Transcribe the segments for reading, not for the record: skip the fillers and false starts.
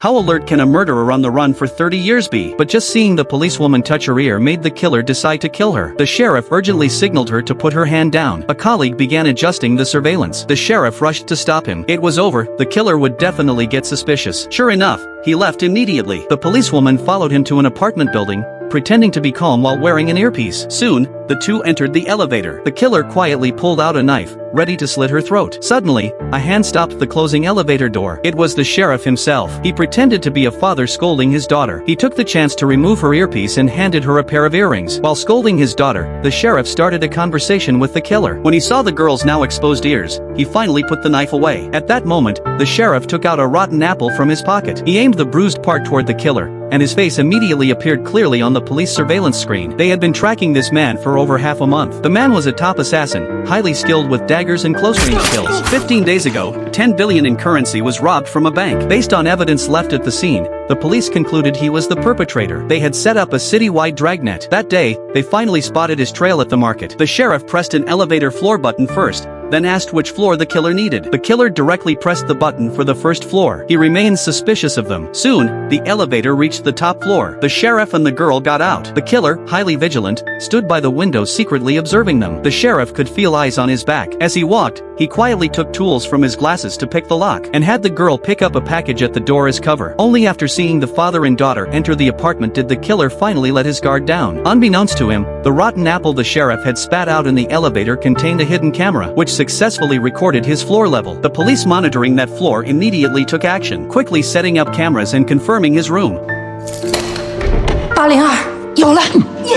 How alert can a murderer on the run for 30 years be? But just seeing the policewoman touch her ear made the killer decide to kill her. The sheriff urgently signaled her to put her hand down. A colleague began adjusting the surveillance. The sheriff rushed to stop him. It was over, the killer would definitely get suspicious. Sure enough, he left immediately. The policewoman followed him to an apartment building, pretending to be calm while wearing an earpiece. Soon, the two entered the elevator. The killer quietly pulled out a knife, ready to slit her throat. Suddenly, a hand stopped the closing elevator door. It was the sheriff himself. He pretended to be a father scolding his daughter. He took the chance to remove her earpiece and handed her a pair of earrings. While scolding his daughter, the sheriff started a conversation with the killer. When he saw the girl's now exposed ears, he finally put the knife away. At that moment, the sheriff took out a rotten apple from his pocket. He aimed the bruised part toward the killer, and his face immediately appeared clearly on the police surveillance screen. They had been tracking this man for over half a month. The man was a top assassin, highly skilled with daggers and close-range skills. 15 days ago, 10 billion in currency was robbed from a bank. Based on evidence left at the scene, the police concluded he was the perpetrator. They had set up a city-wide dragnet. That day, they finally spotted his trail at the market. The sheriff pressed an elevator floor button first, then asked which floor the killer needed. The killer directly pressed the button for the first floor. He remained suspicious of them. Soon, the elevator reached the top floor. The sheriff and the girl got out. The killer, highly vigilant, stood by the window secretly observing them. The sheriff could feel eyes on his back. As he walked, he quietly took tools from his glasses to pick the lock, and had the girl pick up a package at the door as cover. Only after seeing the father and daughter enter the apartment did the killer finally let his guard down. Unbeknownst to him, the rotten apple the sheriff had spat out in the elevator contained a hidden camera, which successfully recorded his floor level. The police monitoring that floor immediately took action, quickly setting up cameras and confirming his room. 802，有了！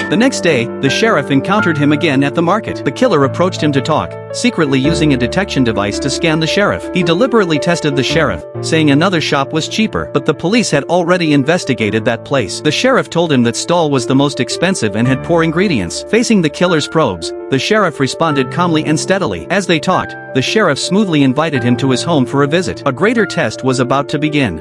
The next day, the sheriff encountered him again at the market. The killer approached him to talk, secretly using a detection device to scan the sheriff. He deliberately tested the sheriff, saying another shop was cheaper, but the police had already investigated that place. The sheriff told him that stall was the most expensive and had poor ingredients. Facing the killer's probes, the sheriff responded calmly and steadily. As they talked, the sheriff smoothly invited him to his home for a visit. A greater test was about to begin.